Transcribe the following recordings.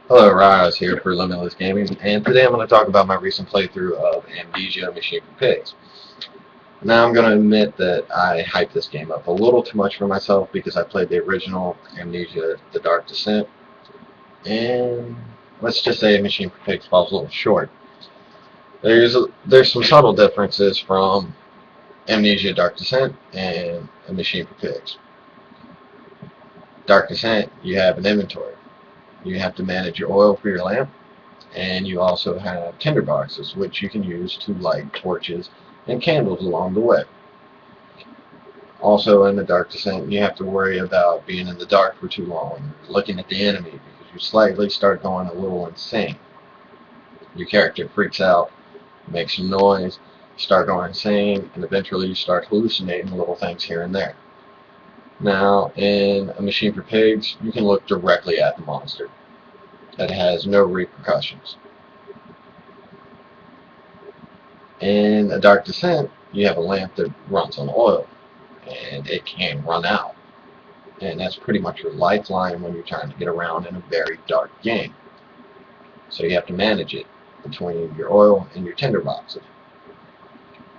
Hello, Ryoz here for Limitless Gaming, and today I'm going to talk about my recent playthrough of Amnesia A Machine for Pigs. Now I'm going to admit that I hyped this game up a little too much for myself because I played the original Amnesia The Dark Descent, and let's just say Machine for Pigs falls a little short. There's some subtle differences from Amnesia Dark Descent and A Machine for Pigs. Dark Descent, you have an inventory. You have to manage your oil for your lamp, and you also have tinder boxes, which you can use to light torches and candles along the way. Also, in the Dark Descent, you have to worry about being in the dark for too long, looking at the enemy, because you slightly start going a little insane. Your character freaks out, makes some noise, start going insane, and eventually you start hallucinating little things here and there. Now, in A Machine for Pigs, you can look directly at the monster. That has no repercussions. In A Dark Descent, you have a lamp that runs on oil, and it can run out. And that's pretty much your lifeline when you're trying to get around in a very dark game. So you have to manage it between your oil and your tinder boxes.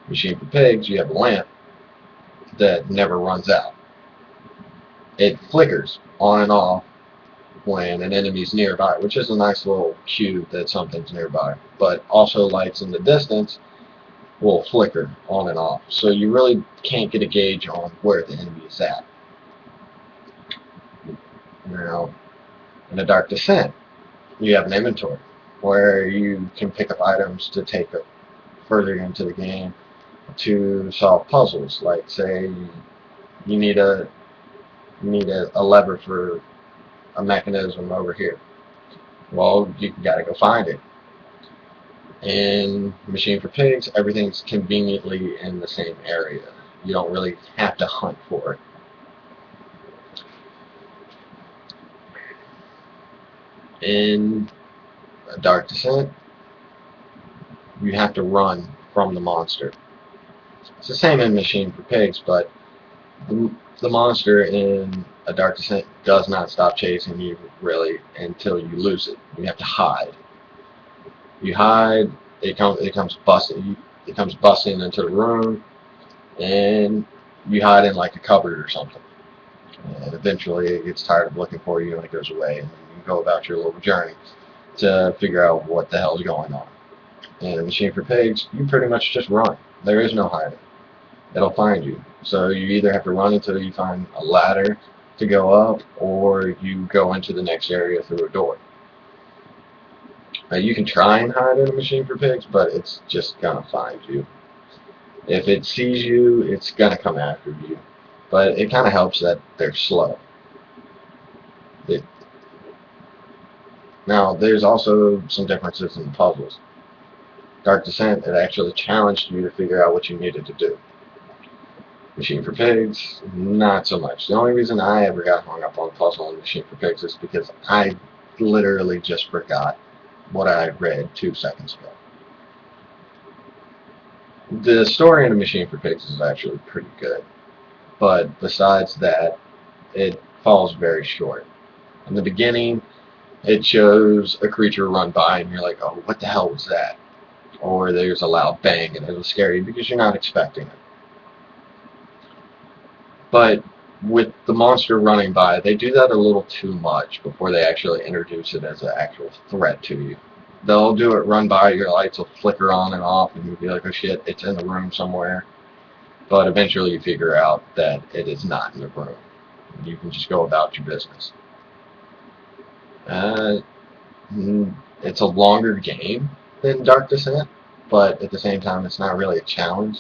Machine for Pigs, you have a lamp that never runs out. It flickers on and off when an enemy's nearby, which is a nice little cue that something's nearby, but also lights in the distance will flicker on and off, so you really can't get a gauge on where the enemy is at. Now, in A Dark Descent, you have an inventory where you can pick up items to take further into the game to solve puzzles, like say you need a lever for a mechanism over here. Well, you gotta go find it. In Machine for Pigs, everything's conveniently in the same area. You don't really have to hunt for it. In A Dark Descent, you have to run from the monster. It's the same in Machine for Pigs, but the monster in A Dark Descent does not stop chasing you really until you lose it. You have to hide. You hide. It comes busting. It comes busting into the room, and you hide in like a cupboard or something. And eventually, it gets tired of looking for you, and it goes away. And you go about your little journey to figure out what the hell is going on. In A Machine for Pigs, you pretty much just run. There is no hiding. It'll find you. So you either have to run until you find a ladder to go up, or you go into the next area through a door. You can try and hide in A Machine for Pigs, but it's just gonna find you. If it sees you, it's gonna come after you. But it kind of helps that they're slow. Now, there's also some differences in the puzzles. Dark Descent, it actually challenged you to figure out what you needed to do. Machine for Pigs, not so much. The only reason I ever got hung up on puzzle in Machine for Pigs is because I literally just forgot what I read 2 seconds ago. The story in A Machine for Pigs is actually pretty good, but besides that, it falls very short. In the beginning, it shows a creature run by, and you're like, oh, what the hell was that? Or there's a loud bang, and it was scary because you're not expecting it. But with the monster running by, they do that a little too much before they actually introduce it as an actual threat to you. They'll do it, run by, your lights will flicker on and off, and you'll be like, oh shit, it's in the room somewhere. But eventually you figure out that it is not in the room. You can just go about your business. It's a longer game than Dark Descent, but at the same time it's not really a challenge.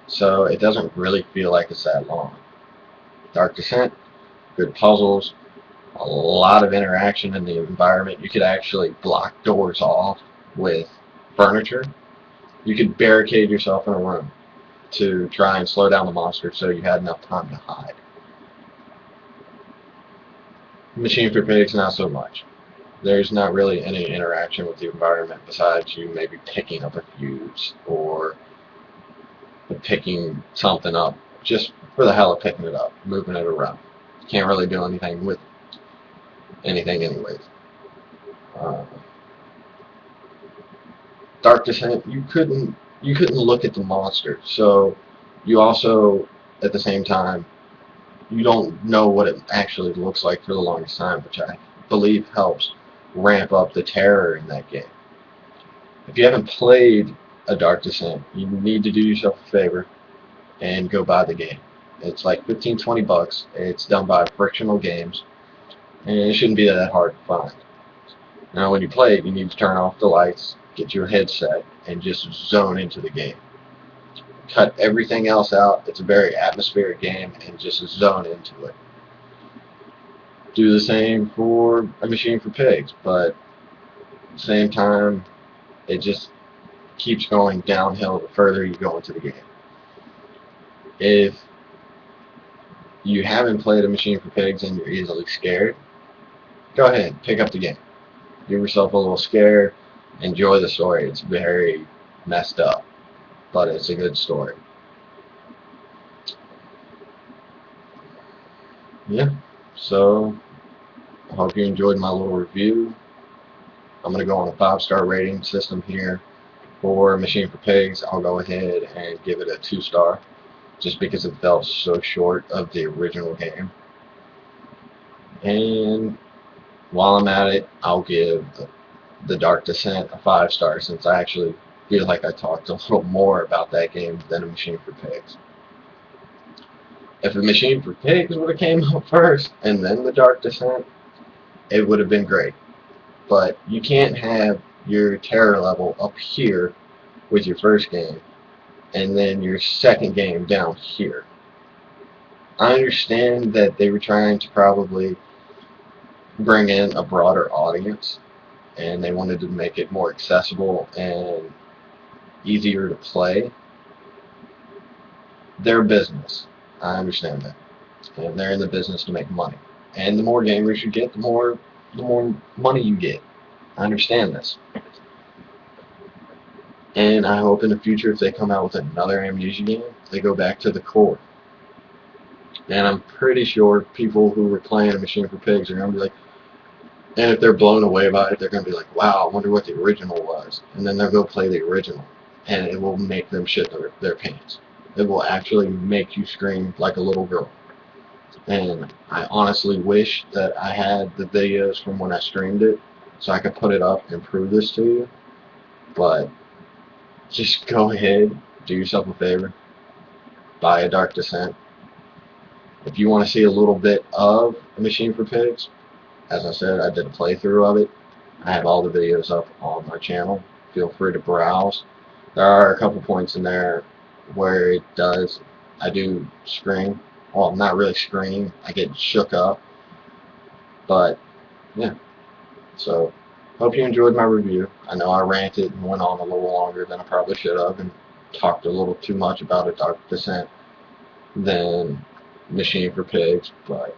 So it doesn't really feel like it's that long. Dark Descent, good puzzles, a lot of interaction in the environment. You could actually block doors off with furniture. You could barricade yourself in a room to try and slow down the monster so you had enough time to hide. Machine for Pigs, not so much. There's not really any interaction with the environment besides you maybe picking up a fuse or picking something up just for the hell of picking it up, moving it around. You can't really do anything with anything anyways. Uh, Dark Descent, you couldn't look at the monster, so you also at the same time you don't know what it actually looks like for the longest time, which I believe helps ramp up the terror in that game. If you haven't played a Dark Descent, you need to do yourself a favor and go buy the game. It's like 15, 20 bucks. It's done by Frictional Games, and it shouldn't be that hard to find. Now, when you play it, you need to turn off the lights, get your headset, and just zone into the game. Cut everything else out. It's a very atmospheric game, and just zone into it. Do the same for A Machine for Pigs, but at the same time, it just keeps going downhill the further you go into the game. If you haven't played A Machine for Pigs and you're easily scared, go ahead, pick up the game. Give yourself a little scare, enjoy the story. It's very messed up, but it's a good story. Yeah, so I hope you enjoyed my little review. I'm going to go on a 5-star rating system here for Machine for Pigs. I'll go ahead and give it a 2-star just because it fell so short of the original game. And while I'm at it, I'll give the Dark Descent a 5-star since I actually feel like I talked a little more about that game than A Machine for Pigs. If A Machine for Pigs would have came out first and then the Dark Descent, it would have been great. But you can't have your terror level up here with your first game and then your second game down here. I understand that they were trying to probably bring in a broader audience and they wanted to make it more accessible and easier to play. They're a business. I understand that. And they're in the business to make money. And the more gamers you get, the more money you get. I understand this. And I hope in the future if they come out with another Amnesia game, they go back to the core. And I'm pretty sure people who were playing A Machine for Pigs are going to be like, and if they're blown away by it, they're going to be like, wow, I wonder what the original was. And then they'll go play the original. And it will make them shit their pants. It will actually make you scream like a little girl. And I honestly wish that I had the videos from when I streamed it so I could put it up and prove this to you. But just go ahead, do yourself a favor, buy a Dark Descent. If you want to see a little bit of A Machine for Pigs, as I said, I did a playthrough of it. I have all the videos up on my channel. Feel free to browse. There are a couple points in there where I do scream. Well, not really scream. I get shook up. But, yeah. So, hope you enjoyed my review. I know I ranted and went on a little longer than I probably should have and talked a little too much about a Dark Descent than Machine for Pigs, but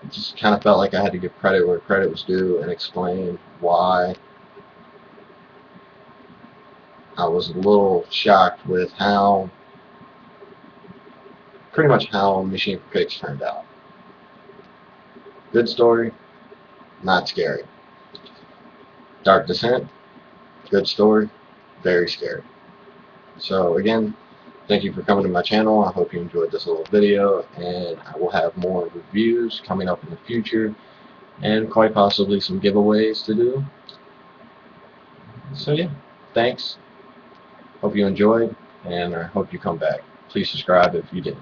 it just kind of felt like I had to give credit where credit was due and explain why I was a little shocked with pretty much how Machine for Pigs turned out. Good story, not scary. Dark Descent, good story, very scary. So again, thank you for coming to my channel. I hope you enjoyed this little video, and I will have more reviews coming up in the future, and quite possibly some giveaways to do. So yeah, thanks. Hope you enjoyed, and I hope you come back. Please subscribe if you did.